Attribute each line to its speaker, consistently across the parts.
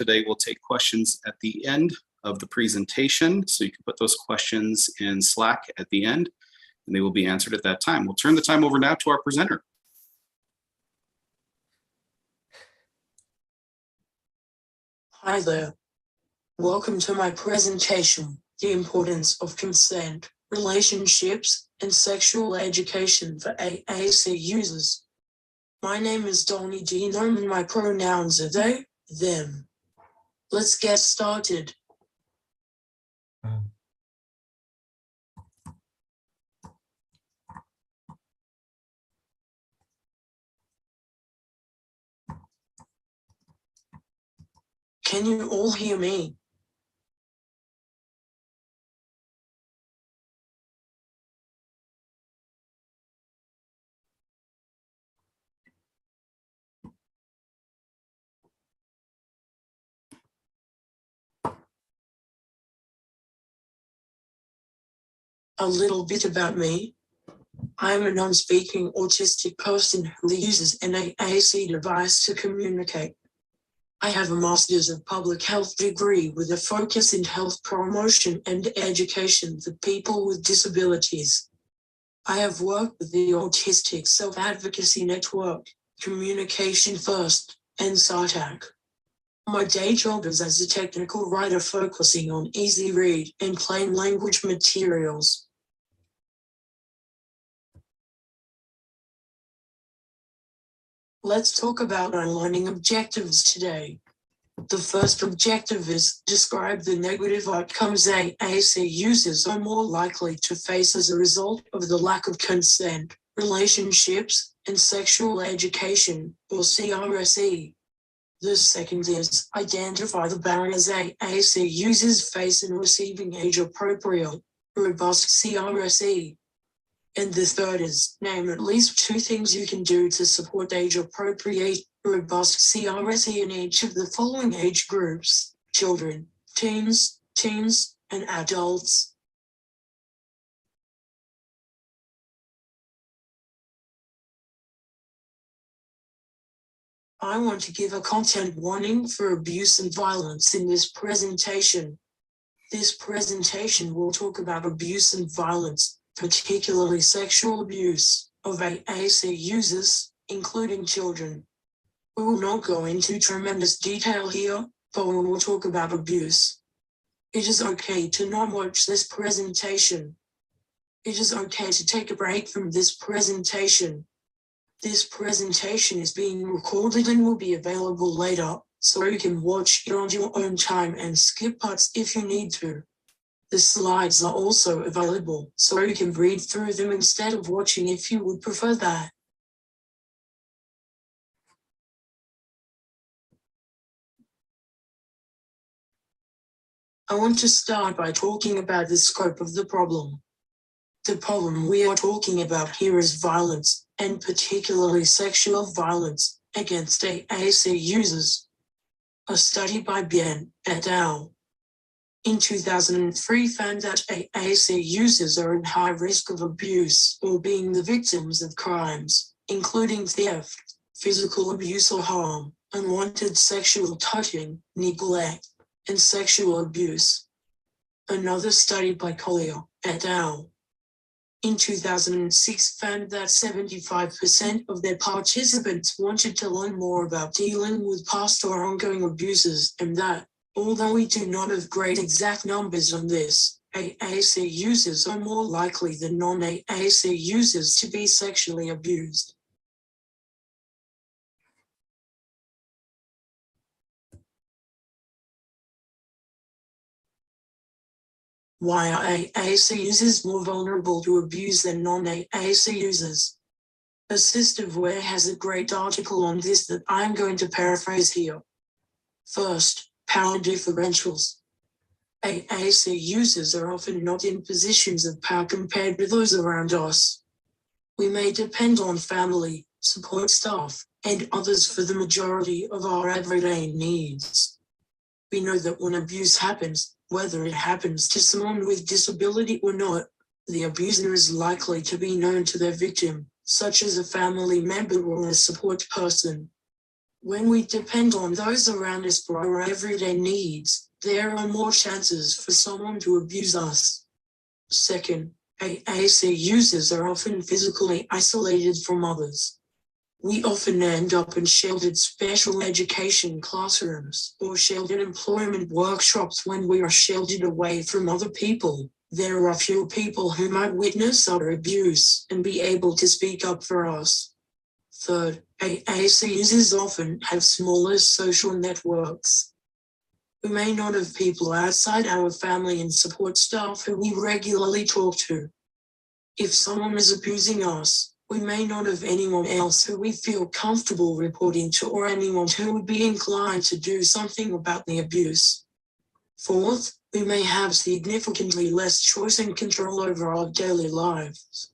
Speaker 1: today. We'll take questions at the end of the presentation. So you can put those questions in Slack at the end and they will be answered at that time. We'll turn the time over now to our presenter.
Speaker 2: Hi there. Welcome to my presentation, The Importance of Consent, Relationships, and Sexual Education for AAC Users. My name is Donnie Denome and my pronouns are they, them. Let's get started. Can you all hear me? A little bit about me. I'm a non-speaking autistic person who uses an AAC device to communicate. I have a Master's of Public Health degree with a focus in health promotion and education for people with disabilities. I have worked with the Autistic Self-Advocacy Network, Communication First, and SATAC. My day job is as a technical writer focusing on easy read and plain language materials. Let's talk about our learning objectives today. The first objective is describe the negative outcomes AAC users are more likely to face as a result of the lack of consent, relationships, and sexual education, or CRSE. The second is identify the barriers AAC users face in receiving age-appropriate, robust CRSE. And the third is name at least 2 things you can do to support age-appropriate, robust CRSE in each of the following age groups: children, teens, and adults. I want to give a content warning for abuse and violence in this presentation. This presentation will talk about abuse and violence, particularly sexual abuse, of AAC users, including children. We will not go into tremendous detail here, but we will talk about abuse. It is okay to not watch this presentation. It is okay to take a break from this presentation. This presentation is being recorded and will be available later, so you can watch it on your own time and skip parts if you need to. The slides are also available, so you can read through them instead of watching if you would prefer that. I want to start by talking about the scope of the problem. The problem we are talking about here is violence, and particularly sexual violence, against AAC users. A study by Bien et al. In 2003 found that AAC users are at high risk of abuse or being the victims of crimes, including theft, physical abuse or harm, unwanted sexual touching, neglect, and sexual abuse. Another study by Collier et al. In 2006 found that 75% of their participants wanted to learn more about dealing with past or ongoing abuses, and that, although we do not have great exact numbers on this, AAC users are more likely than non-AAC users to be sexually abused. Why are AAC users more vulnerable to abuse than non-AAC users? Assistive Wear has a great article on this that I'm going to paraphrase here. First, power differentials. AAC users are often not in positions of power compared to those around us. We may depend on family, support staff, and others for the majority of our everyday needs. We know that when abuse happens, whether it happens to someone with disability or not, the abuser is likely to be known to their victim, such as a family member or a support person. When we depend on those around us for our everyday needs, there are more chances for someone to abuse us. Second, AAC users are often physically isolated from others. We often end up in sheltered special education classrooms or sheltered employment workshops when we are sheltered away from other people. There are few people who might witness our abuse and be able to speak up for us. Third, AAC users often have smaller social networks. We may not have people outside our family and support staff who we regularly talk to. If someone is abusing us, we may not have anyone else who we feel comfortable reporting to or anyone who would be inclined to do something about the abuse. Fourth, we may have significantly less choice and control over our daily lives.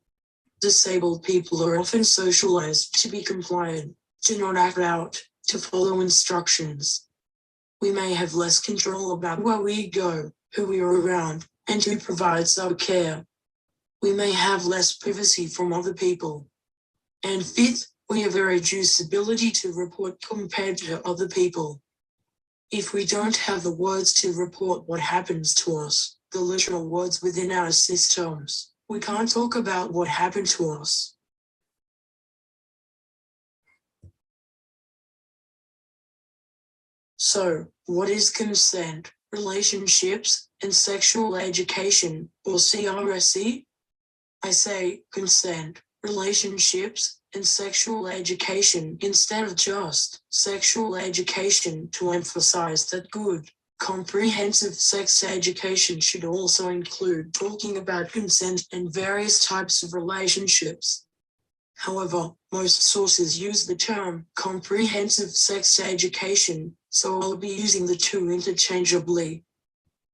Speaker 2: Disabled people are often socialized to be compliant, to not act out, to follow instructions. We may have less control about where we go, who we are around, and who provides our care. We may have less privacy from other people. And fifth, we have a reduced ability to report compared to other people. If we don't have the words to report what happens to us, the literal words within our systems, we can't talk about what happened to us. So, what is consent, relationships, and sexual education, or CRSE? I say consent, relationships, and sexual education instead of just sexual education to emphasize that good, comprehensive sex education should also include talking about consent and various types of relationships. However, most sources use the term comprehensive sex education, so I'll be using the two interchangeably.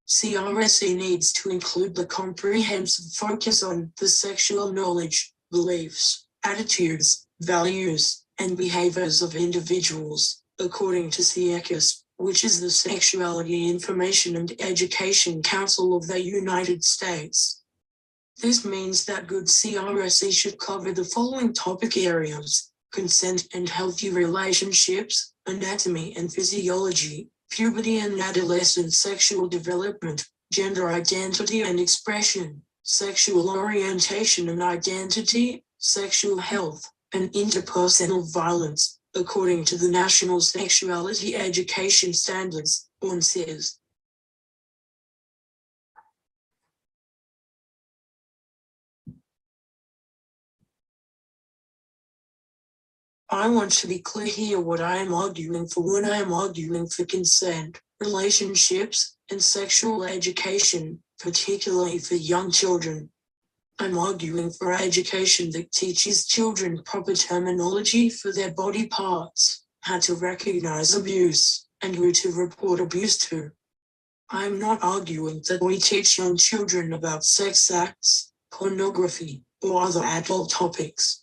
Speaker 2: CRSE needs to include the comprehensive focus on the sexual knowledge, beliefs, attitudes, values, and behaviors of individuals, according to CRSE, which is the Sexuality Information and Education Council of the United States. This means that good CRSE should cover the following topic areas: consent and healthy relationships, anatomy and physiology, puberty and adolescent sexual development, gender identity and expression, sexual orientation and identity, sexual health, and interpersonal violence, according to the National Sexuality Education Standards, or NSES. I want to be clear here what I am arguing for when I am arguing for consent, relationships, and sexual education, particularly for young children. I'm arguing for education that teaches children proper terminology for their body parts, how to recognize abuse, and who to report abuse to. I am not arguing that we teach young children about sex acts, pornography, or other adult topics.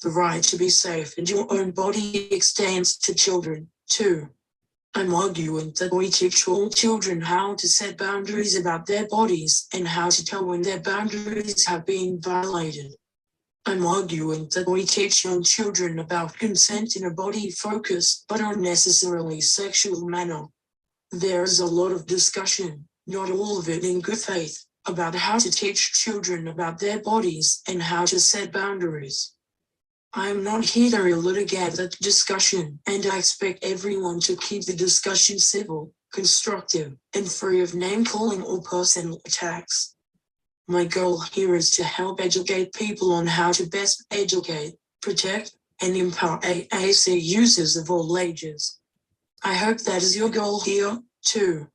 Speaker 2: The right to be safe in your own body extends to children, too. I'm arguing that we teach all children how to set boundaries about their bodies and how to tell when their boundaries have been violated. I'm arguing that we teach young children about consent in a body-focused but unnecessarily sexual manner. There is a lot of discussion, not all of it in good faith, about how to teach children about their bodies and how to set boundaries. I am not here to relitigate that discussion, and I expect everyone to keep the discussion civil, constructive, and free of name-calling or personal attacks. My goal here is to help educate people on how to best educate, protect, and empower AAC users of all ages. I hope that is your goal here, too.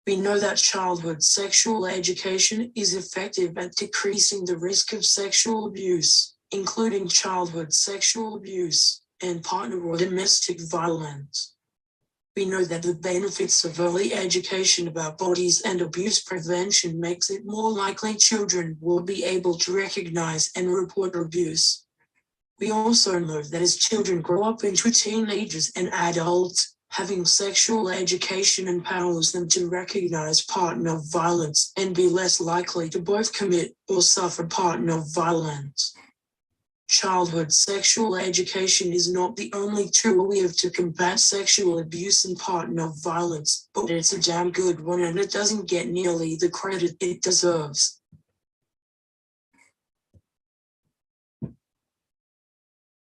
Speaker 2: We know that childhood sexual education is effective at decreasing the risk of sexual abuse, including childhood sexual abuse and partner or domestic violence. We know that the benefits of early education about bodies and abuse prevention makes it more likely children will be able to recognize and report abuse. We also know that as children grow up into teenagers and adults, Having sexual education empowers them to recognize partner violence and be less likely to both commit or suffer partner violence. Childhood sexual education is not the only tool we have to combat sexual abuse and partner violence, but it's a damn good one and it doesn't get nearly the credit it deserves.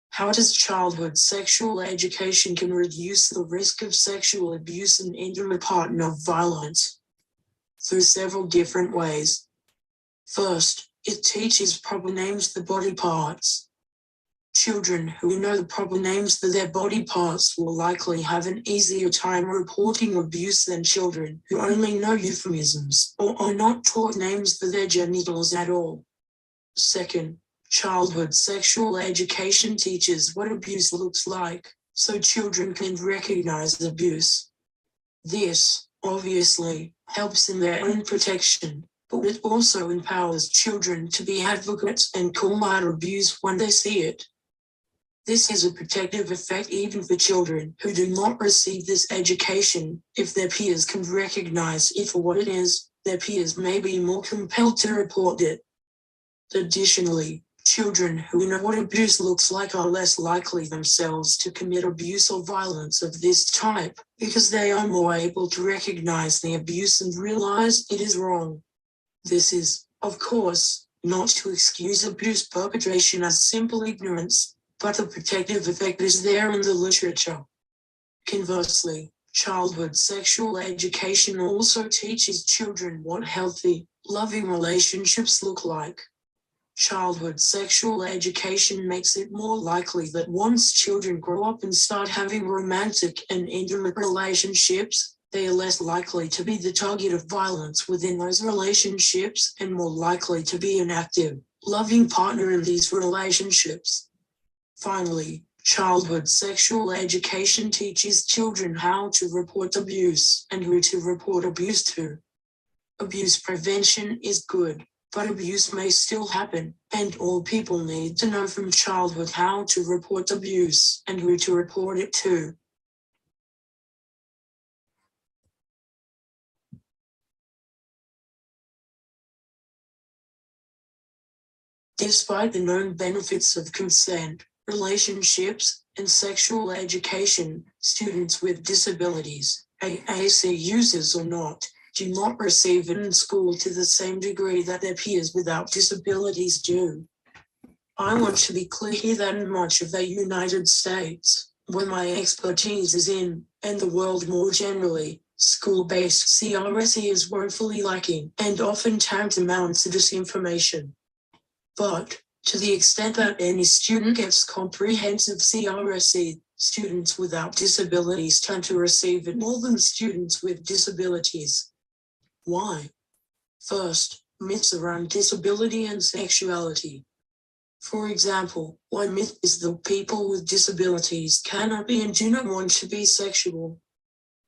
Speaker 2: How does childhood sexual education can reduce the risk of sexual abuse and intimate partner violence? Through several different ways. First, it teaches proper names for body parts. Children who know the proper names for their body parts will likely have an easier time reporting abuse than children who only know euphemisms or are not taught names for their genitals at all. Second, childhood sexual education teaches what abuse looks like, so children can recognize abuse. This, obviously, helps in their own protection, but it also empowers children to be advocates and call out abuse when they see it. This has a protective effect even for children who do not receive this education. If their peers can recognize it for what it is, their peers may be more compelled to report it. Additionally, children who know what abuse looks like are less likely themselves to commit abuse or violence of this type because they are more able to recognize the abuse and realize it is wrong. This is, of course, not to excuse abuse perpetration as simple ignorance, but the protective effect is there in the literature. Conversely, childhood sexual education also teaches children what healthy, loving relationships look like. Childhood sexual education makes it more likely that once children grow up and start having romantic and intimate relationships, they are less likely to be the target of violence within those relationships and more likely to be an active, loving partner in these relationships. Finally, childhood sexual education teaches children how to report abuse and who to report abuse to. Abuse prevention is good, but abuse may still happen, and all people need to know from childhood how to report abuse and who to report it to. Despite the known benefits of consent, relationships, and sexual education, students with disabilities, AAC users or not, do not receive it in school to the same degree that their peers without disabilities do. I want to be clear here that in much of the United States, where my expertise is in, and the world more generally, school-based CRSE is woefully lacking and often tantamount to disinformation. But, to the extent that any student gets comprehensive CRSE, students without disabilities tend to receive it more than students with disabilities. Why? First, myths around disability and sexuality. For example, one myth is that people with disabilities cannot be and do not want to be sexual.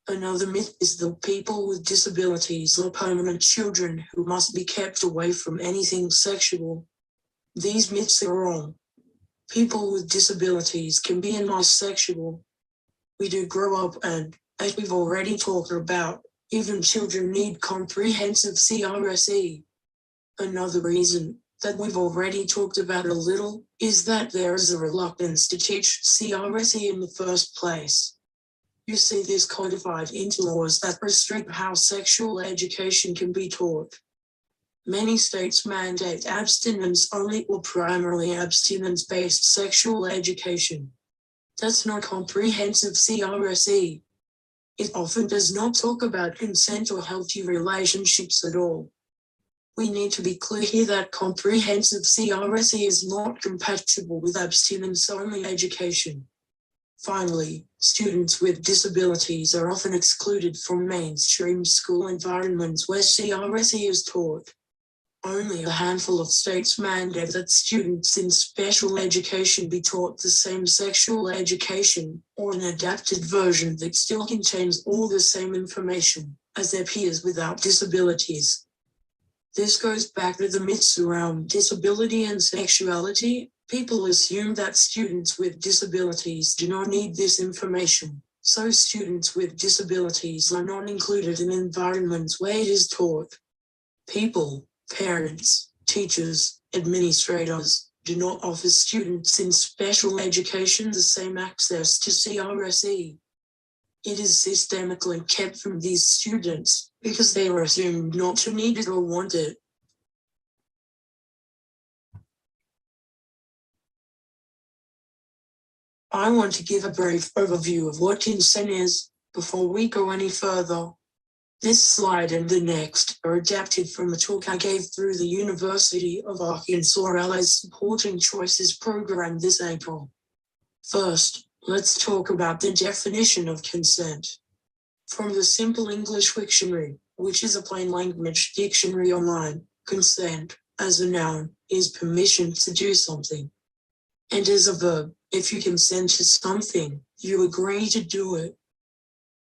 Speaker 2: Another myth is that people with disabilities are permanent children who must be kept away from anything sexual. These myths are wrong. People with disabilities can be and are sexual. We do grow up and, as we've already talked about, even children need comprehensive CRSE. Another reason that we've already talked about a little is that there is a reluctance to teach CRSE in the first place. You see this codified into laws that restrict how sexual education can be taught. Many states mandate abstinence-only or primarily abstinence-based sexual education. That's not comprehensive CRSE. It often does not talk about consent or healthy relationships at all. We need to be clear here that comprehensive CRSE is not compatible with abstinence-only education. Finally, students with disabilities are often excluded from mainstream school environments where CRSE is taught. Only a handful of states mandate that students in special education be taught the same sexual education, or an adapted version that still contains all the same information as their peers without disabilities. This goes back to the myths around disability and sexuality. People assume that students with disabilities do not need this information, so students with disabilities are not included in environments where it is taught. People, parents, teachers, administrators do not offer students in special education the same access to CRSE. It is systemically kept from these students because they are assumed not to need it or want it. I want to give a brief overview of what consent is before we go any further. This slide and the next are adapted from a talk I gave through the University of Arkansas LA's Supporting Choices program this April. First, let's talk about the definition of consent. From the Simple English Dictionary, which is a plain language dictionary online, consent, as a noun, is permission to do something. And as a verb, if you consent to something, you agree to do it.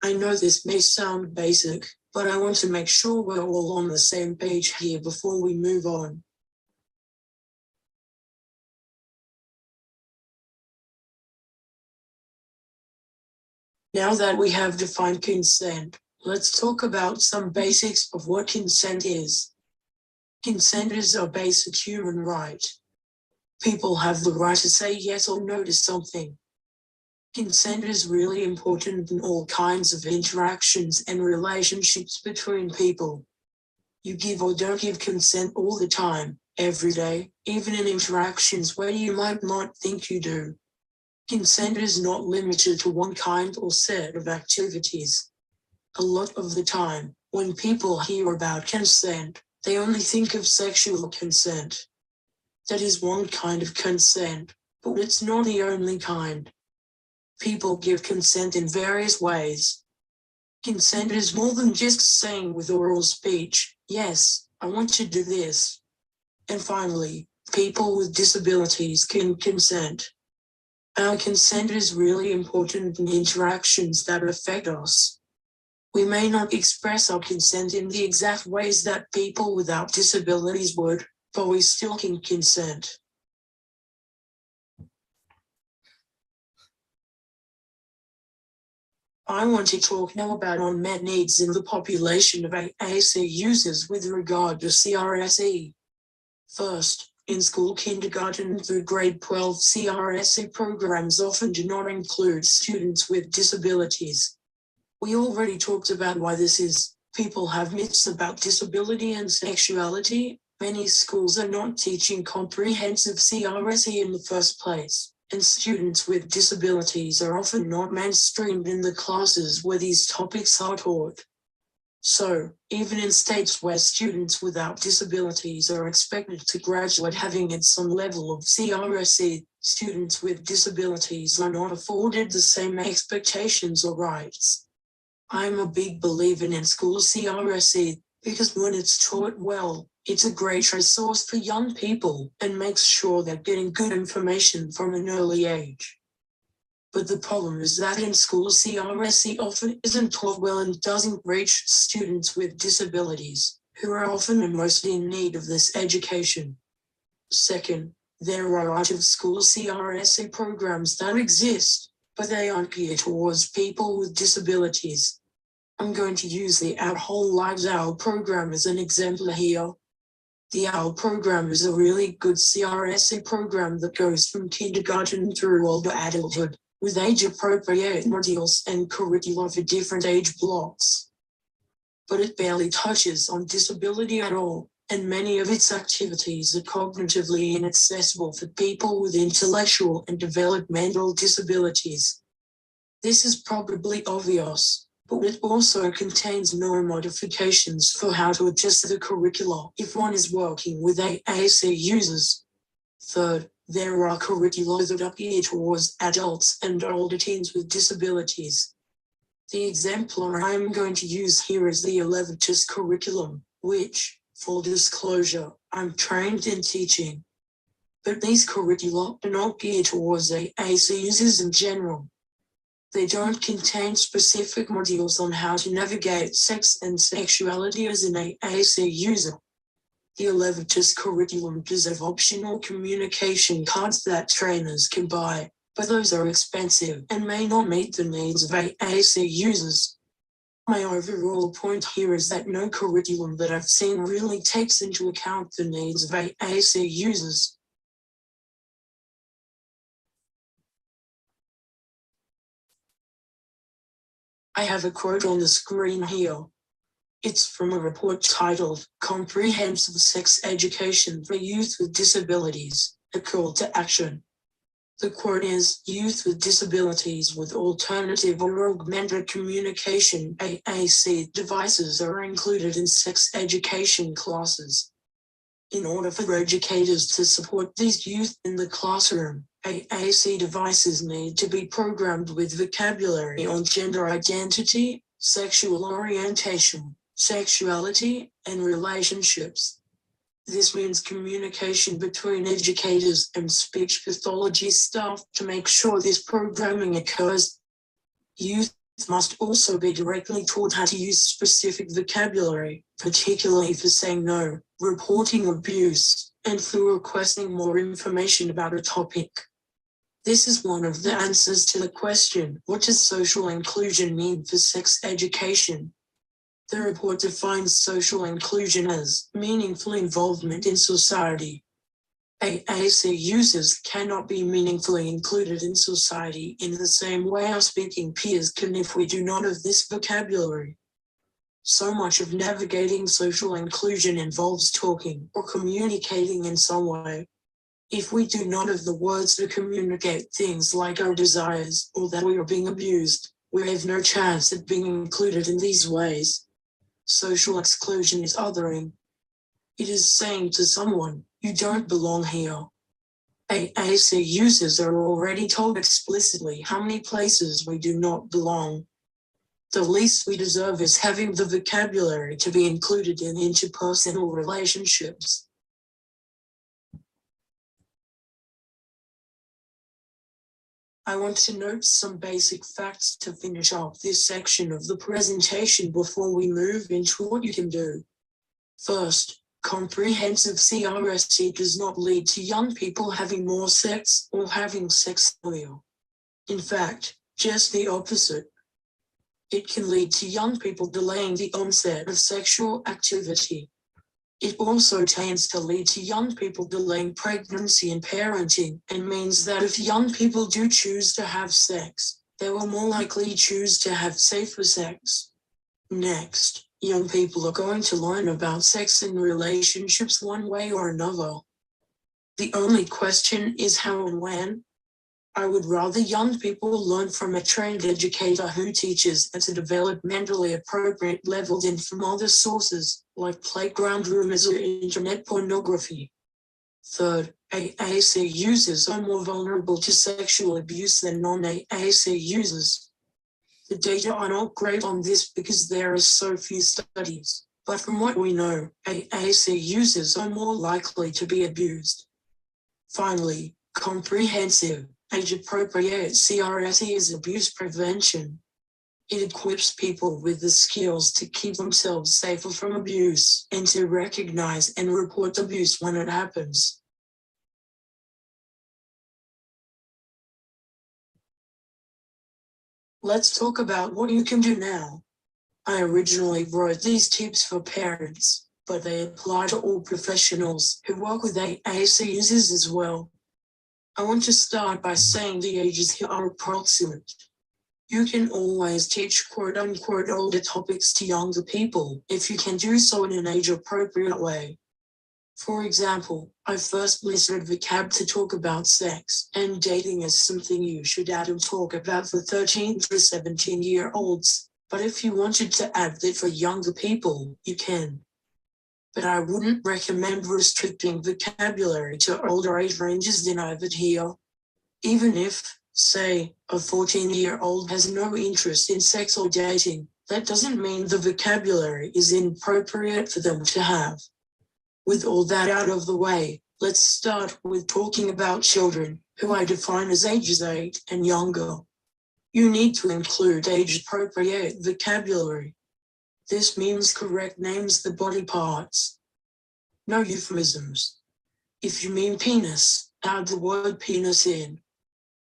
Speaker 2: I know this may sound basic, but I want to make sure we're all on the same page here before we move on. Now that we have defined consent, let's talk about some basics of what consent is. Consent is a basic human right. People have the right to say yes or no to something. Consent is really important in all kinds of interactions and relationships between people. You give or don't give consent all the time, every day, even in interactions where you might not think you do. Consent is not limited to one kind or set of activities. A lot of the time, when people hear about consent, they only think of sexual consent. That is one kind of consent, but it's not the only kind. People give consent in various ways. Consent is more than just saying with oral speech, yes, I want to do this. And finally, people with disabilities can consent. Our consent is really important in interactions that affect us. We may not express our consent in the exact ways that people without disabilities would, but we still can consent. I want to talk now about unmet needs in the population of AAC users with regard to CRSE. First, in school kindergarten through grade 12 CRSE programs often do not include students with disabilities. We already talked about why this is. People have myths about disability and sexuality. Many schools are not teaching comprehensive CRSE in the first place, and students with disabilities are often not mainstreamed in the classes where these topics are taught. So, even in states where students without disabilities are expected to graduate having at some level of CRSE, students with disabilities are not afforded the same expectations or rights. I'm a big believer in school CRSE because when it's taught well, it's a great resource for young people and makes sure they're getting good information from an early age. But the problem is that in school CRSE often isn't taught well and doesn't reach students with disabilities, who are often and mostly in need of this education. Second, there are out-of-school CRSE programs that exist, but they aren't geared towards people with disabilities. I'm going to use the Our Whole Lives OWL program as an example here. The OWL program is a really good CRSE program that goes from kindergarten through all to adulthood, with age-appropriate modules and curricula for different age blocks. But it barely touches on disability at all, and many of its activities are cognitively inaccessible for people with intellectual and developmental disabilities. This is probably obvious, but it also contains no modifications for how to adjust the curricula if one is working with AAC users. Third, there are curricula that are geared towards adults and older teens with disabilities. The exemplar I'm going to use here is the Elevatus curriculum, which, full disclosure, I'm trained in teaching. But these curricula are not geared towards AAC users in general. They don't contain specific modules on how to navigate sex and sexuality as an AAC user. The Elevatus curriculum does have optional communication cards that trainers can buy, but those are expensive and may not meet the needs of AAC users. My overall point here is that no curriculum that I've seen really takes into account the needs of AAC users. I have a quote on the screen here. It's from a report titled Comprehensive Sex Education for Youth with Disabilities, a Call to Action. The quote is, youth with disabilities with alternative or augmented communication AAC devices are included in sex education classes. In order for educators to support these youth in the classroom, AAC devices need to be programmed with vocabulary on gender identity, sexual orientation, sexuality, and relationships. This means communication between educators and speech pathology staff to make sure this programming occurs. Youth must also be directly taught how to use specific vocabulary, particularly for saying no, reporting abuse, and for requesting more information about a topic. This is one of the answers to the question, what does social inclusion mean for sex education? The report defines social inclusion as meaningful involvement in society. AAC users cannot be meaningfully included in society in the same way our speaking peers can if we do not have this vocabulary. So much of navigating social inclusion involves talking or communicating in some way. If we do not have the words to communicate things like our desires or that we are being abused, we have no chance at being included in these ways. Social exclusion is othering. It is saying to someone, you don't belong here. AAC users are already told explicitly how many places we do not belong. The least we deserve is having the vocabulary to be included in interpersonal relationships. I want to note some basic facts to finish off this section of the presentation before we move into what you can do. First, comprehensive CRSE does not lead to young people having more sex or having sex earlier. In fact, just the opposite. It can lead to young people delaying the onset of sexual activity. It also tends to lead to young people delaying pregnancy and parenting, and means that if young people do choose to have sex, they will more likely choose to have safer sex. Next, young people are going to learn about sex and relationships one way or another. The only question is how and when. I would rather young people learn from a trained educator who teaches at a developmentally appropriate level than from other sources, like playground rumors or internet pornography. Third, AAC users are more vulnerable to sexual abuse than non-AAC users. The data are not great on this because there are so few studies, but from what we know, AAC users are more likely to be abused. Finally, comprehensive, age-appropriate CRSE is abuse prevention. It equips people with the skills to keep themselves safer from abuse and to recognize and report abuse when it happens. Let's talk about what you can do now. I originally wrote these tips for parents, but they apply to all professionals who work with AAC users as well. I want to start by saying the ages here are approximate. You can always teach quote-unquote older topics to younger people if you can do so in an age-appropriate way. For example, I first listed vocab to talk about sex and dating as something you should add and talk about for 13 to 17-year-olds, but if you wanted to add that for younger people, you can. But I wouldn't recommend restricting vocabulary to older age ranges than I've it here. Even if, say, a 14-year-old has no interest in sex or dating, that doesn't mean the vocabulary is inappropriate for them to have. With all that out of the way, let's start with talking about children, who I define as ages 8 and younger. You need to include age-appropriate vocabulary. This means correct names of the body parts. No euphemisms. If you mean penis, add the word penis in.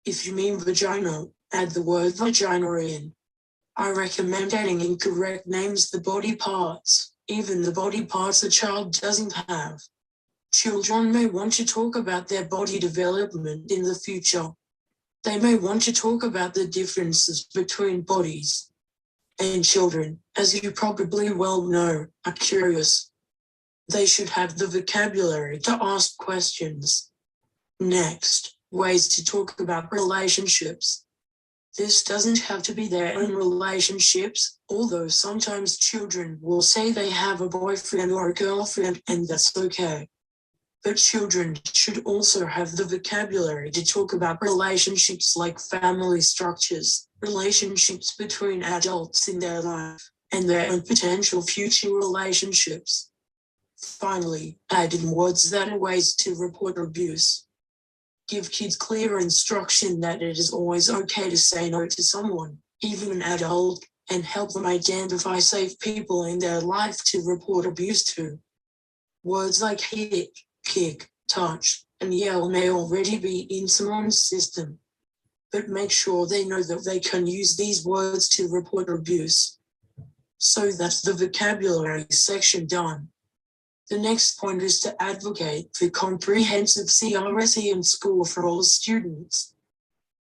Speaker 2: If you mean vagina, add the word vagina in. I recommend adding incorrect names the body parts, even the body parts a child doesn't have. Children may want to talk about their body development in the future. They may want to talk about the differences between bodies. And children, as you probably well know, are curious. They should have the vocabulary to ask questions. Next, ways to talk about relationships. This doesn't have to be their own relationships, although sometimes children will say they have a boyfriend or a girlfriend, and that's okay. But children should also have the vocabulary to talk about relationships like family structures, relationships between adults in their life, and their own potential future relationships. Finally, add in words that are ways to report abuse. Give kids clear instruction that it is always okay to say no to someone, even an adult, and help them identify safe people in their life to report abuse to. Words like hit, kick, touch, and yell may already be in someone's system, but make sure they know that they can use these words to report abuse. So that's the vocabulary section done. The next point is to advocate for comprehensive CRSE in school for all students.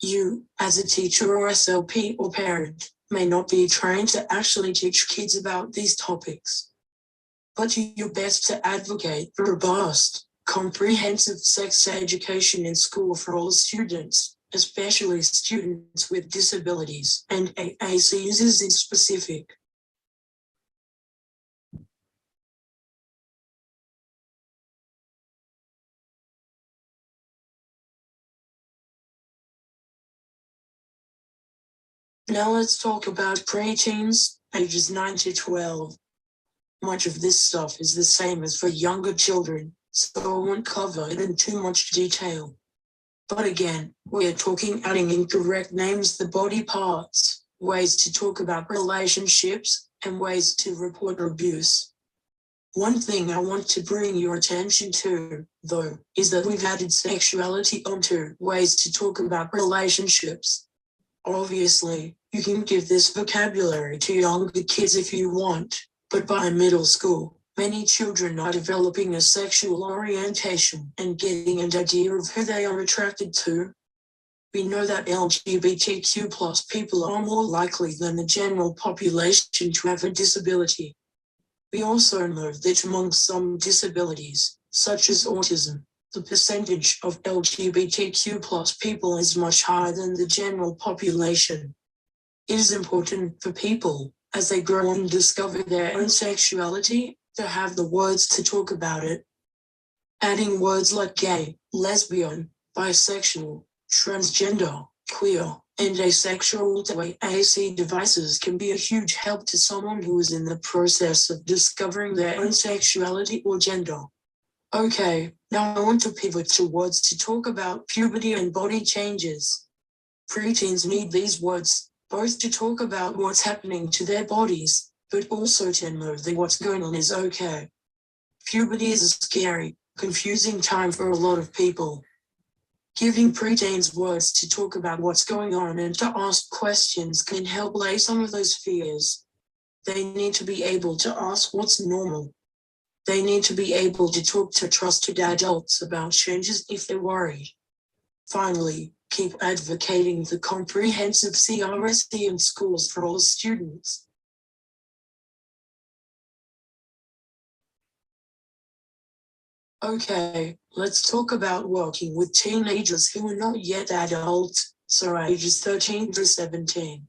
Speaker 2: You, as a teacher or SLP or parent, may not be trained to actually teach kids about these topics, but do your best to advocate for robust, comprehensive sex education in school for all students, especially students with disabilities and AAC users in specific. Now let's talk about preteens, ages 9 to 12. Much of this stuff is the same as for younger children, so I won't cover it in too much detail. But again, we are talking adding incorrect names the body parts, ways to talk about relationships, and ways to report abuse. One thing I want to bring your attention to, though, is that we've added sexuality onto ways to talk about relationships. Obviously, you can give this vocabulary to younger kids if you want, but by middle school, many children are developing a sexual orientation and getting an idea of who they are attracted to. We know that LGBTQ+ people are more likely than the general population to have a disability. We also know that among some disabilities, such as autism, the percentage of LGBTQ+ people is much higher than the general population. It is important for people, as they grow and discover their own sexuality, to have the words to talk about it. Adding words like gay, lesbian, bisexual, transgender, queer, and asexual to AAC devices can be a huge help to someone who is in the process of discovering their own sexuality or gender. Okay, now I want to pivot to words to talk about puberty and body changes. Preteens need these words, both to talk about what's happening to their bodies, but also to know that what's going on is okay. Puberty is a scary, confusing time for a lot of people. Giving preteens words to talk about what's going on and to ask questions can help allay some of those fears. They need to be able to ask what's normal. They need to be able to talk to trusted adults about changes if they're worried. Finally, keep advocating the comprehensive CRSE in schools for all students. Okay, let's talk about working with teenagers who are not yet adults, so ages 13 to 17.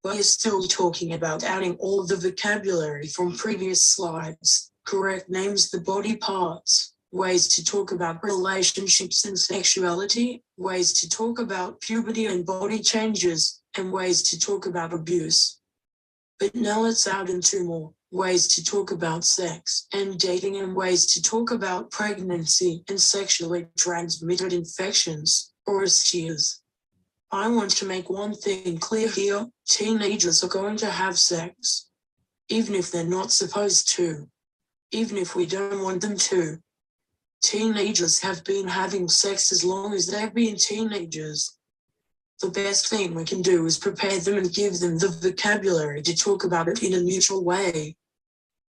Speaker 2: We're still talking about adding all the vocabulary from previous slides, correct names the body parts, ways to talk about relationships and sexuality, ways to talk about puberty and body changes, and ways to talk about abuse. But now let's add in 2 more, ways to talk about sex and dating, and ways to talk about pregnancy and sexually transmitted infections, or STIs. I want to make one thing clear here, teenagers are going to have sex, even if they're not supposed to, even if we don't want them to. Teenagers have been having sex as long as they've been teenagers. The best thing we can do is prepare them and give them the vocabulary to talk about it in a neutral way.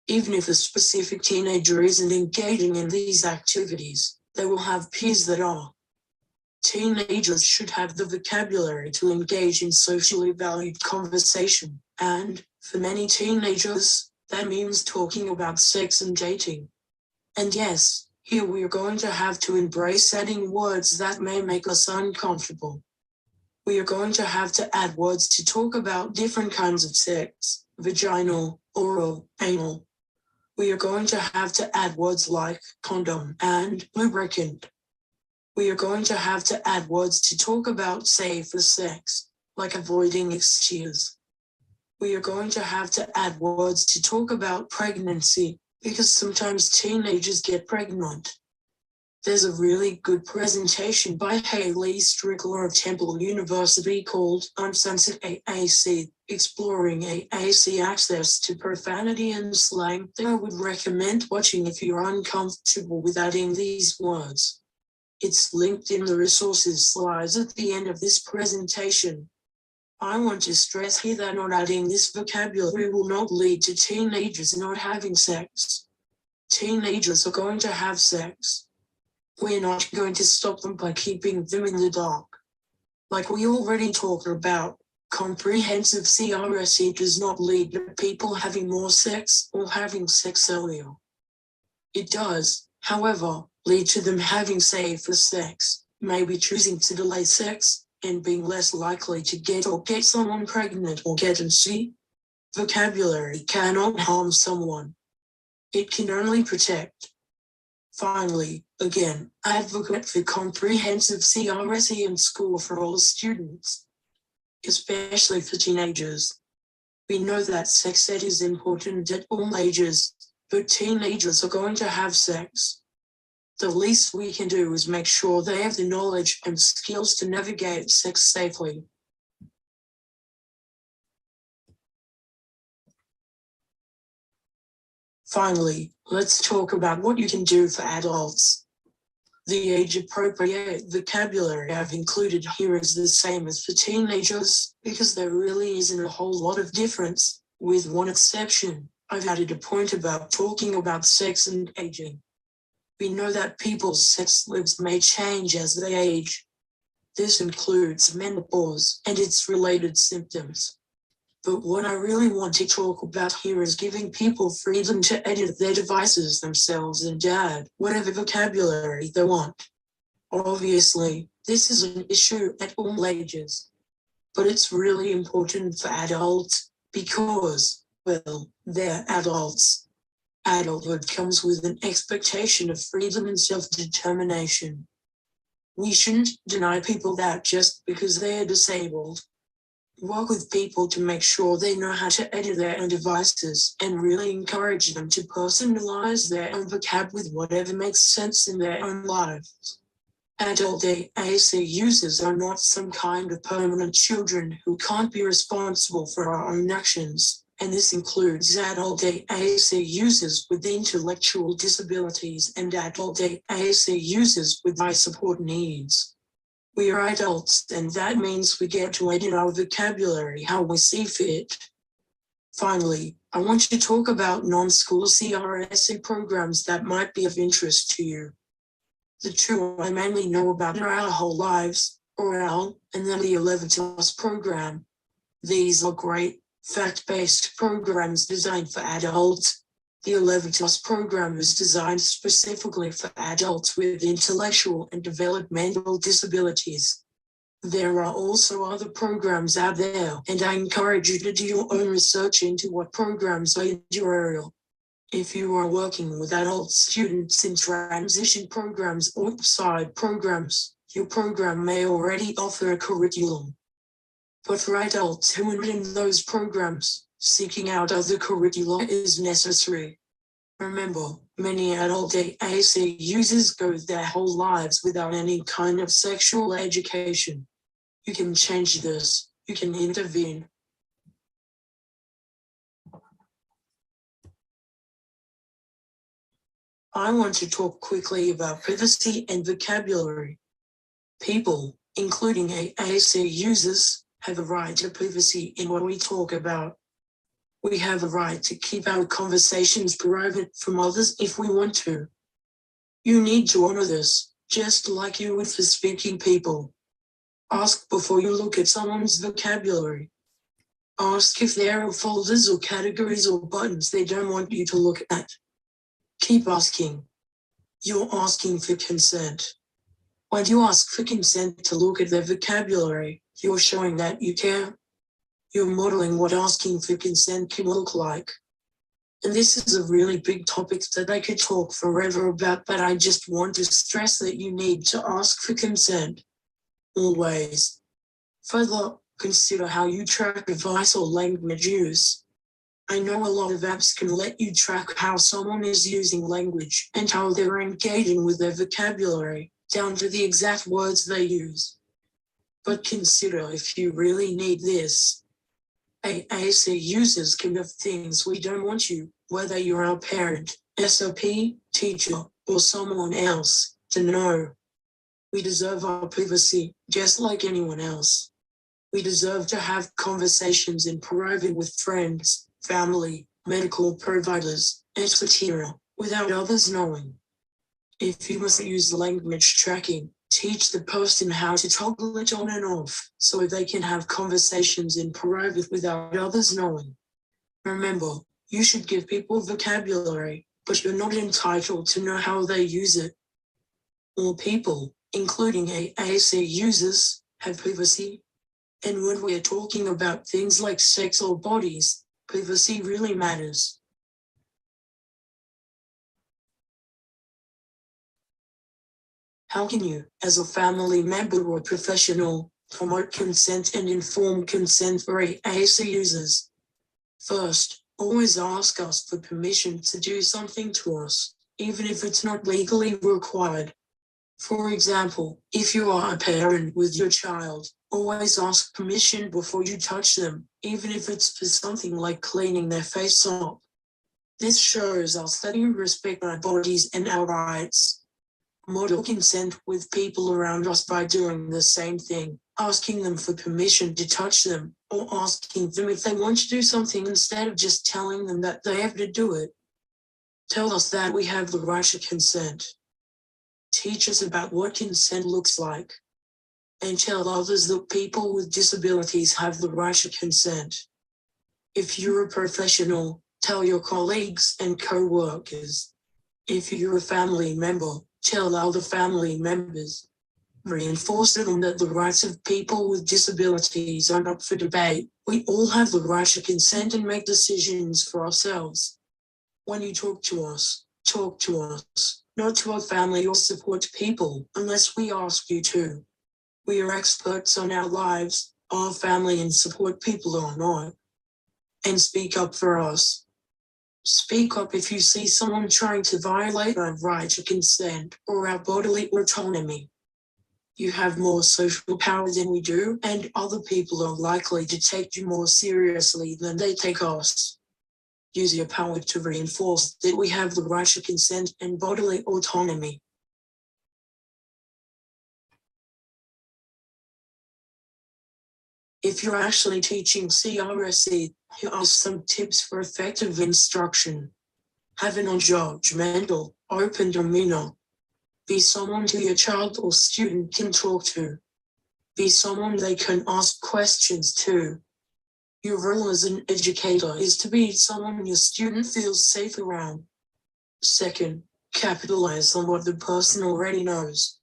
Speaker 2: Even if a specific teenager isn't engaging in these activities, they will have peers that are. Teenagers should have the vocabulary to engage in socially valued conversation, and for many teenagers, that means talking about sex and dating. And yes, here we are going to have to embrace adding words that may make us uncomfortable. We are going to have to add words to talk about different kinds of sex, vaginal, oral, anal. We are going to have to add words like condom and lubricant. We are going to have to add words to talk about safer sex, like avoiding exchanges. We are going to have to add words to talk about pregnancy, because sometimes teenagers get pregnant. There's a really good presentation by Haley Strickler of Temple University called Uncensored AAC, exploring AAC access to profanity and slang that I would recommend watching if you're uncomfortable with adding these words. It's linked in the resources slides at the end of this presentation. I want to stress here that not adding this vocabulary will not lead to teenagers not having sex. Teenagers are going to have sex. We're not going to stop them by keeping them in the dark. Like we already talked about, comprehensive CRSE does not lead to people having more sex or having sex earlier. It does, however, lead to them having safer sex, maybe choosing to delay sex, and being less likely to get someone pregnant or get sick. Vocabulary cannot harm someone. It can only protect. Finally, again, advocate for comprehensive CRSE in school for all students, especially for teenagers. We know that sex ed is important at all ages, but teenagers are going to have sex. The least we can do is make sure they have the knowledge and skills to navigate sex safely. Finally, let's talk about what you can do for adults. The age-appropriate vocabulary I've included here is the same as for teenagers, because there really isn't a whole lot of difference, with one exception. I've added a point about talking about sex and aging. We know that people's sex lives may change as they age. This includes menopause and its related symptoms. But what I really want to talk about here is giving people freedom to edit their devices themselves and add whatever vocabulary they want. Obviously, this is an issue at all ages, but it's really important for adults because, well, they're adults. Adulthood comes with an expectation of freedom and self-determination. We shouldn't deny people that just because they are disabled. Work with people to make sure they know how to edit their own devices and really encourage them to personalize their own vocab with whatever makes sense in their own lives. Adult AAC users are not some kind of permanent children who can't be responsible for our own actions, and this includes adult AAC users with intellectual disabilities and adult AAC users with high support needs. We are adults, and that means we get to edit our vocabulary how we see fit. Finally, I want to talk about non-school CRSE programs that might be of interest to you. The two I mainly know about are Our Whole Lives, or OWL, and then the 11+ program. These are great, fact-based programs designed for adults. The 11+ program is designed specifically for adults with intellectual and developmental disabilities. There are also other programs out there, and I encourage you to do your own research into what programs are in your area. If you are working with adult students in transition programs or side programs, your program may already offer a curriculum. But for adults who are in those programs, seeking out other curricula is necessary. Remember, many adult AAC users go their whole lives without any kind of sexual education. You can change this. You can intervene. I want to talk quickly about privacy and vocabulary. People, including AAC users, have a right to privacy in what we talk about. We have a right to keep our conversations private from others if we want to. You need to honor this, just like you would for speaking people. Ask before you look at someone's vocabulary. Ask if there are folders or categories or buttons they don't want you to look at. Keep asking. You're asking for consent. When you ask for consent to look at their vocabulary, you're showing that you care. You're modeling what asking for consent can look like. And this is a really big topic that I could talk forever about, but I just want to stress that you need to ask for consent. Always. Further, consider how you track device or language use. I know a lot of apps can let you track how someone is using language and how they're engaging with their vocabulary, down to the exact words they use. But consider if you really need this. AAC users can have things we don't want you, whether you're our parent, SOP, teacher, or someone else, to know. We deserve our privacy, just like anyone else. We deserve to have conversations in private with friends, family, medical providers, etc., without others knowing. If you must use language tracking, teach the person how to toggle it on and off so they can have conversations in private without others knowing. Remember, you should give people vocabulary, but you're not entitled to know how they use it. All people, including AAC users, have privacy. And when we're talking about things like sex or bodies, privacy really matters. How can you, as a family member or professional, promote consent and inform consent for AAC users? First, always ask us for permission to do something to us, even if it's not legally required. For example, if you are a parent with your child, always ask permission before you touch them, even if it's for something like cleaning their face up. This shows us that you respect our bodies and our rights. Model consent with people around us by doing the same thing, asking them for permission to touch them, or asking them if they want to do something instead of just telling them that they have to do it. Tell us that we have the right to consent. Teach us about what consent looks like. And tell others that people with disabilities have the right to consent. If you're a professional, tell your colleagues and co-workers. If you're a family member, tell other family members. Reinforce to them that the rights of people with disabilities aren't up for debate. We all have the right to consent and make decisions for ourselves. When you talk to us, not to our family or support people, unless we ask you to. We are experts on our lives, our family and support people are not. And speak up for us. Speak up if you see someone trying to violate our right to consent or our bodily autonomy. You have more social power than we do, and other people are likely to take you more seriously than they take us. Use your power to reinforce that we have the right to consent and bodily autonomy. If you're actually teaching CRSE, here are some tips for effective instruction. Have a non-judgmental, open demeanor. Be someone who your child or student can talk to. Be someone they can ask questions to. Your role as an educator is to be someone your student feels safe around. Second, capitalize on what the person already knows.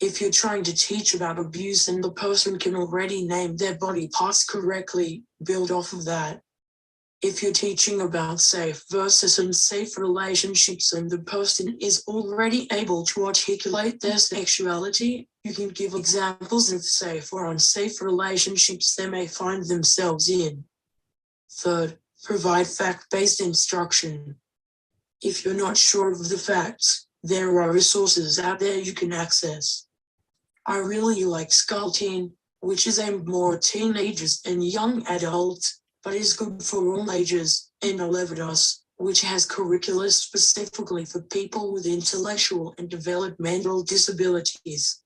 Speaker 2: If you're trying to teach about abuse and the person can already name their body parts correctly, build off of that. If you're teaching about safe versus unsafe relationships and the person is already able to articulate their sexuality, you can give examples of safe or unsafe relationships they may find themselves in. Third, provide fact-based instruction. If you're not sure of the facts, there are resources out there you can access. I really like Skull-Teen, which is aimed more at teenagers and young adults, but is good for all ages, and Elevatus, which has curricula specifically for people with intellectual and developmental disabilities.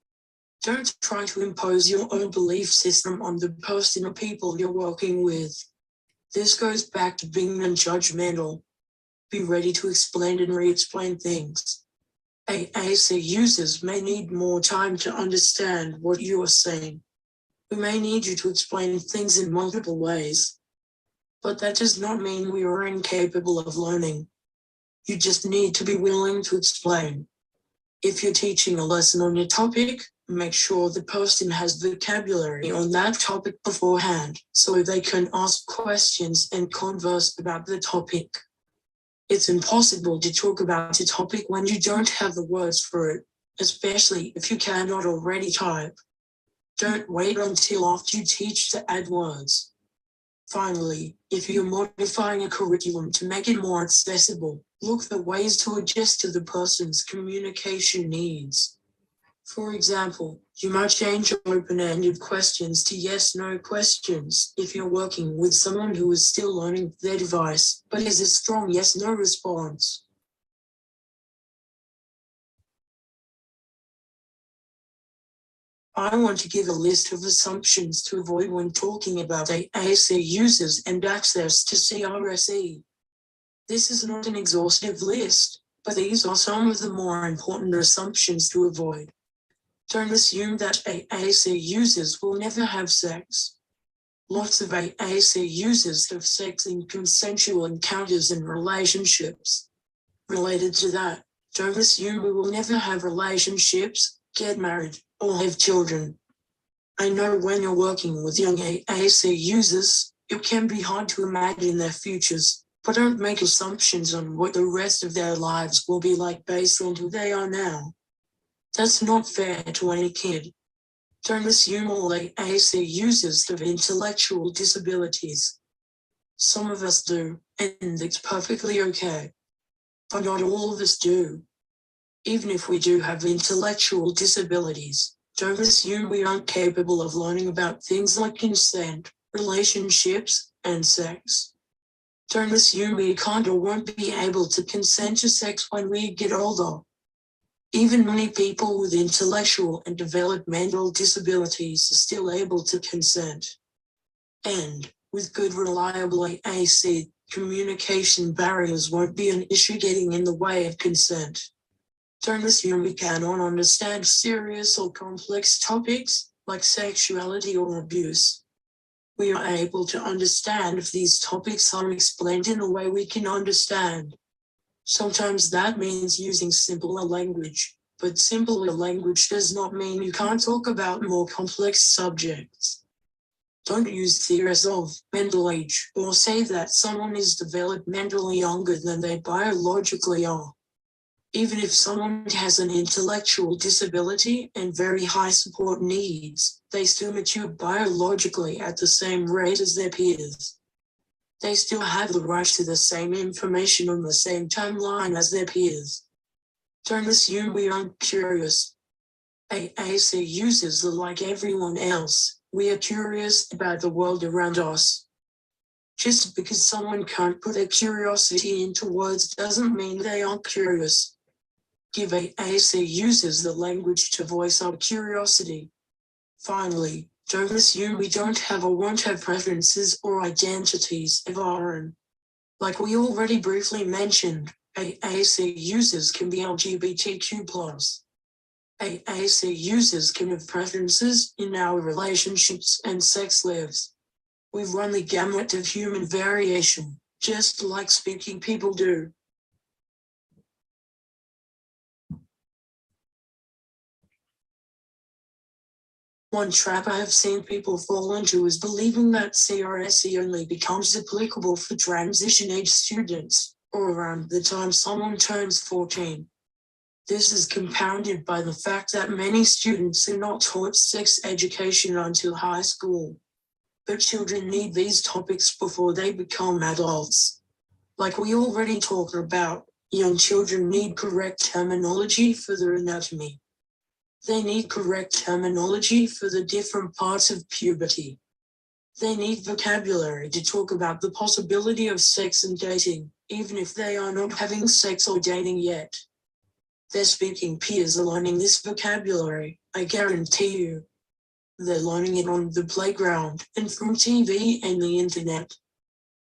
Speaker 2: Don't try to impose your own belief system on the person or people you're working with. This goes back to being non-judgmental. Be ready to explain and re-explain things. AAC users may need more time to understand what you are saying. We may need you to explain things in multiple ways. But that does not mean we are incapable of learning. You just need to be willing to explain. If you're teaching a lesson on a topic, make sure the person has vocabulary on that topic beforehand so they can ask questions and converse about the topic. It's impossible to talk about a topic when you don't have the words for it, especially if you cannot already type. Don't wait until after you teach to add words. Finally, if you're modifying a curriculum to make it more accessible, look for ways to adjust to the person's communication needs. For example, you might change open-ended questions to yes-no questions if you're working with someone who is still learning their device, but has a strong yes-no response. I want to give a list of assumptions to avoid when talking about AAC users and access to CRSE. This is not an exhaustive list, but these are some of the more important assumptions to avoid. Don't assume that AAC users will never have sex. Lots of AAC users have sex in consensual encounters and relationships. Related to that, don't assume we will never have relationships, get married, or have children. I know when you're working with young AAC users, it can be hard to imagine their futures, but don't make assumptions on what the rest of their lives will be like based on who they are now. That's not fair to any kid. Don't assume all AAC users have intellectual disabilities. Some of us do, and it's perfectly okay. But not all of us do. Even if we do have intellectual disabilities, don't assume we aren't capable of learning about things like consent, relationships, and sex. Don't assume we can't or won't be able to consent to sex when we get older. Even many people with intellectual and developmental disabilities are still able to consent. And with good, reliable AAC, communication barriers won't be an issue getting in the way of consent. Don't assume we cannot understand serious or complex topics like sexuality or abuse. We are able to understand if these topics are explained in a way we can understand. Sometimes that means using simpler language, but simpler language does not mean you can't talk about more complex subjects. Don't use theories of mental age or say that someone is developmentally younger than they biologically are. Even if someone has an intellectual disability and very high support needs, they still mature biologically at the same rate as their peers. They still have the right to the same information on the same timeline as their peers. Don't assume we aren't curious. AAC users are like everyone else. We are curious about the world around us. Just because someone can't put their curiosity into words doesn't mean they aren't curious. Give AAC users the language to voice our curiosity. Finally, don't assume we don't have or won't have preferences or identities of our own. Like we already briefly mentioned, AAC users can be LGBTQ+. AAC users can have preferences in our relationships and sex lives. We run the gamut of human variation, just like speaking people do. One trap I have seen people fall into is believing that CRSE only becomes applicable for transition-age students, or around the time someone turns 14. This is compounded by the fact that many students are not taught sex education until high school. But children need these topics before they become adults. Like we already talked about, young children need correct terminology for their anatomy. They need correct terminology for the different parts of puberty. They need vocabulary to talk about the possibility of sex and dating, even if they are not having sex or dating yet. Their speaking peers are learning this vocabulary, I guarantee you. They're learning it on the playground and from TV and the internet.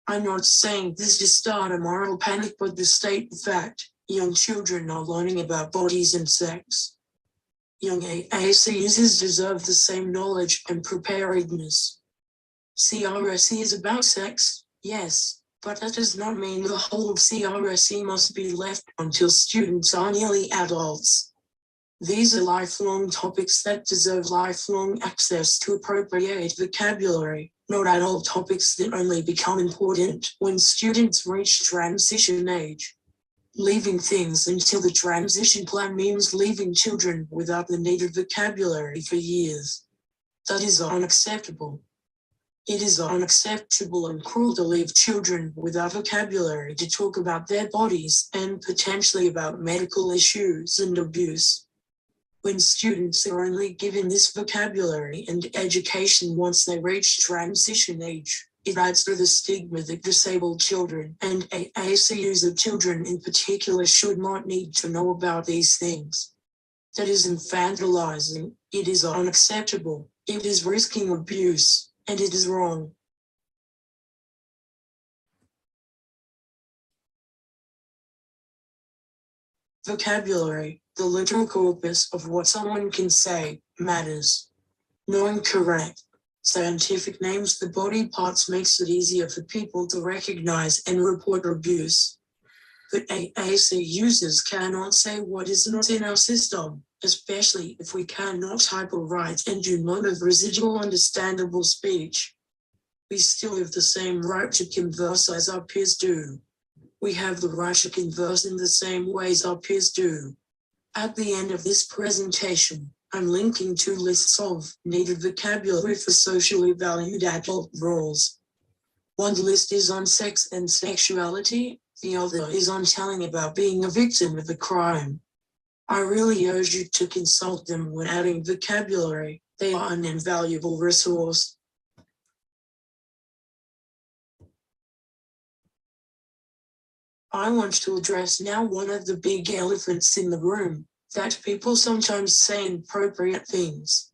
Speaker 2: I'm not saying this to start a moral panic, but to state the fact, young children are learning about bodies and sex. Young AAC users deserve the same knowledge and preparedness. CRSE is about sex, yes, but that does not mean the whole of CRSE must be left until students are nearly adults. These are lifelong topics that deserve lifelong access to appropriate vocabulary, not adult topics that only become important when students reach transition age. Leaving things until the transition plan means leaving children without the needed vocabulary for years. That is unacceptable. It is unacceptable and cruel to leave children without vocabulary to talk about their bodies and potentially about medical issues and abuse. When students are only given this vocabulary and education once they reach transition age, it adds to the stigma that disabled children and AAC user children in particular should not need to know about these things. That is infantilizing, it is unacceptable, it is risking abuse, and it is wrong. Vocabulary, the literal corpus of what someone can say, matters. Knowing correct, scientific names for body parts makes it easier for people to recognize and report abuse. But AAC users cannot say what is not in our system, especially if we cannot type or write and do not have residual understandable speech. We still have the same right to converse as our peers do. We have the right to converse in the same ways our peers do. At the end of this presentation, I'm linking two lists of needed vocabulary for socially valued adult roles. One list is on sex and sexuality, the other is on telling about being a victim of a crime. I really urge you to consult them when adding vocabulary. They are an invaluable resource. I want to address now one of the big elephants in the room, that people sometimes say inappropriate things.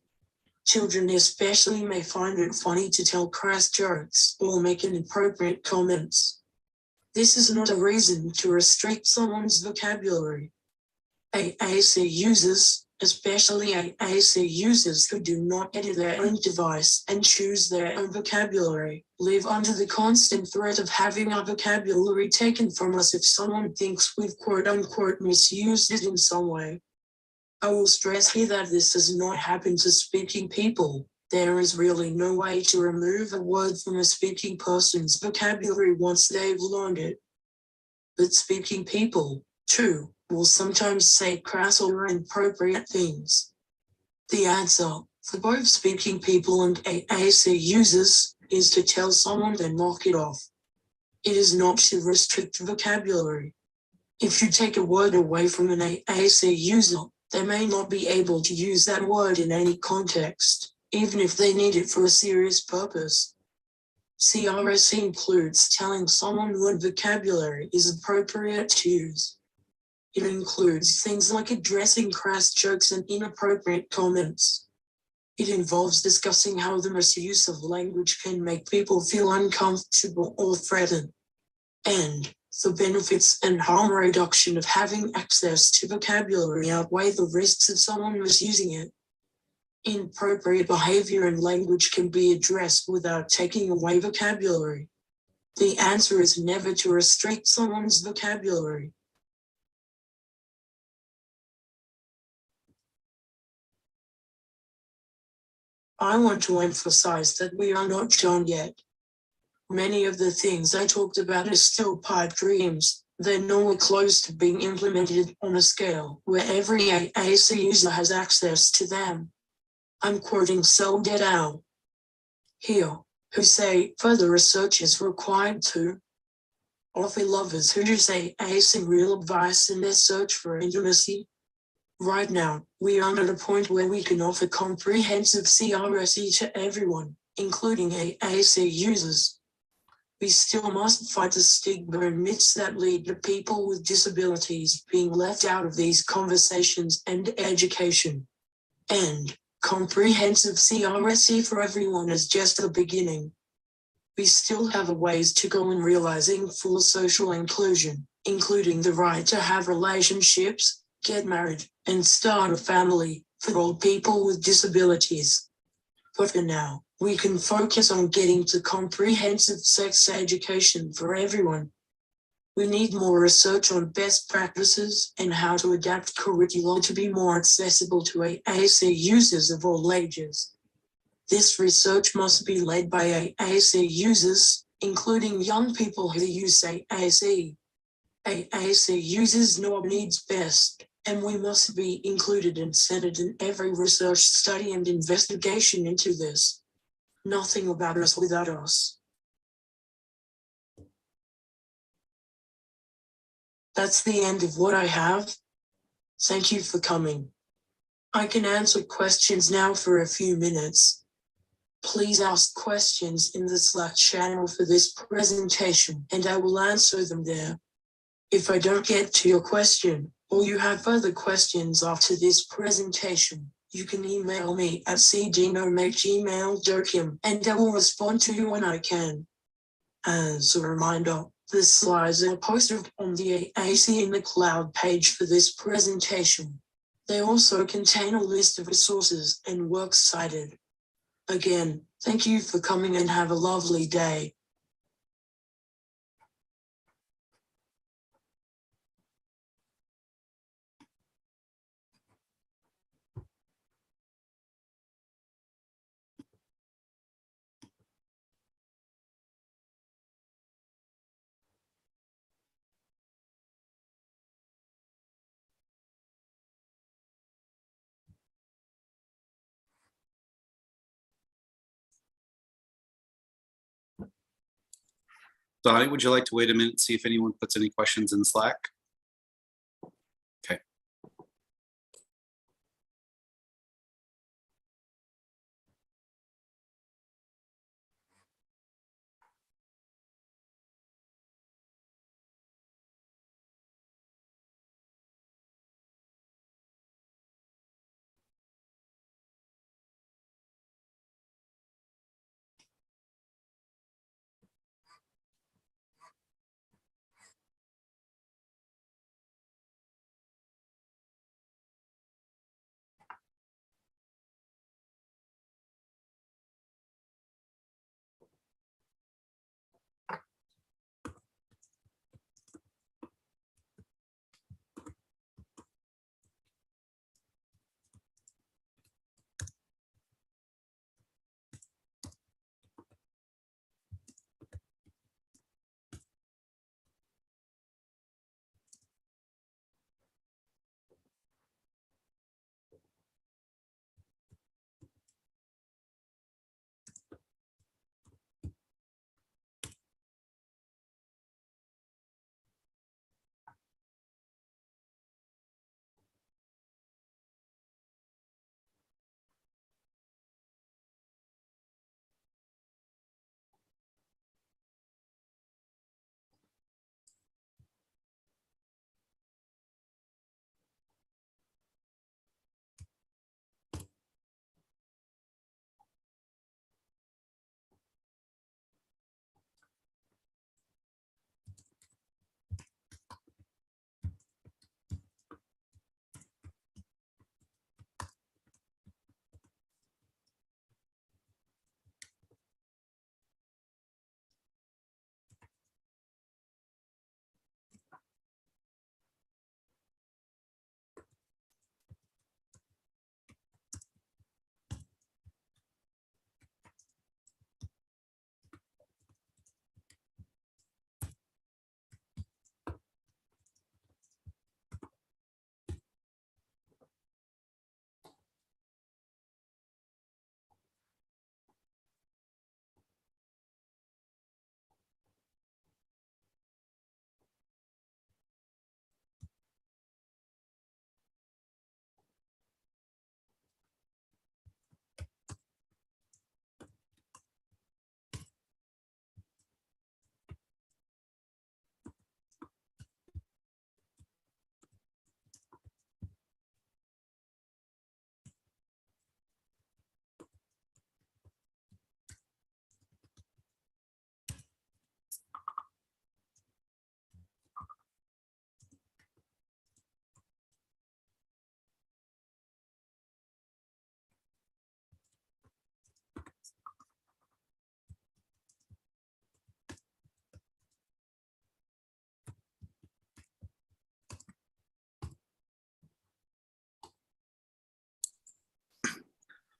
Speaker 2: Children especially may find it funny to tell crass jokes or make inappropriate comments. This is not a reason to restrict someone's vocabulary. AAC users, especially AAC users who do not edit their own device and choose their own vocabulary, live under the constant threat of having our vocabulary taken from us if someone thinks we've quote-unquote misused it in some way. I will stress here that this does not happen to speaking people. There is really no way to remove a word from a speaking person's vocabulary once they've learned it. But speaking people, too, will sometimes say crass or inappropriate things. The answer, for both speaking people and AAC users, is to tell someone to knock it off. It is not to restrict vocabulary. If you take a word away from an AAC user, they may not be able to use that word in any context, even if they need it for a serious purpose. CRSE includes telling someone what vocabulary is appropriate to use. It includes things like addressing crass jokes and inappropriate comments. It involves discussing how the misuse of language can make people feel uncomfortable or threatened. And the benefits and harm reduction of having access to vocabulary outweigh the risks of someone misusing it. Inappropriate behavior and language can be addressed without taking away vocabulary. The answer is never to restrict someone's vocabulary. I want to emphasize that we are not done yet. Many of the things I talked about are still pipe dreams. They're nowhere close to being implemented on a scale where every AAC user has access to them. I'm quoting Sold et al. Here, who say further research is required to offer lovers who do say AAC real advice in their search for intimacy. Right now, we are at a point where we can offer comprehensive CRSE to everyone, including AAC users. We still must fight the stigma and myths that lead to people with disabilities being left out of these conversations and education. And comprehensive CRSE for everyone is just the beginning. We still have a ways to go in realizing full social inclusion, including the right to have relationships, get married, and start a family for all people with disabilities. But for now, we can focus on getting to comprehensive sex education for everyone. We need more research on best practices and how to adapt curricula to be more accessible to AAC users of all ages. This research must be led by AAC users, including young people who use AAC. AAC users know what needs best, and we must be included and centered in every research study and investigation into this. Nothing about us without us. That's the end of what I have. Thank you for coming. I can answer questions now for a few minutes. Please ask questions in the Slack channel for this presentation, and I will answer them there. If I don't get to your question, or you have further questions after this presentation, you can email me at cdenome@gmail.com, and I will respond to you when I can. As a reminder, the slides are posted on the AAC in the Cloud page for this presentation. They also contain a list of resources and works cited. Again, thank you for coming and have a lovely day.
Speaker 1: Donnie, would you like to wait a minute and see if anyone puts any questions in Slack? Okay.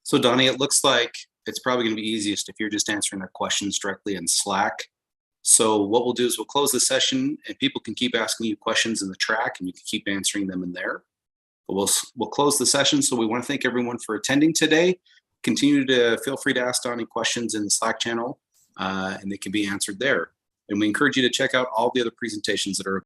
Speaker 1: So Donnie, it looks like it's probably going to be easiest if you're just answering their questions directly in Slack. So what we'll do is we'll close the session and people can keep asking you questions in the track and you can keep answering them in there. But we'll close the session. So we want to thank everyone for attending today. Continue to feel free to ask Donnie questions in the Slack channel and they can be answered there. And we encourage you to check out all the other presentations that are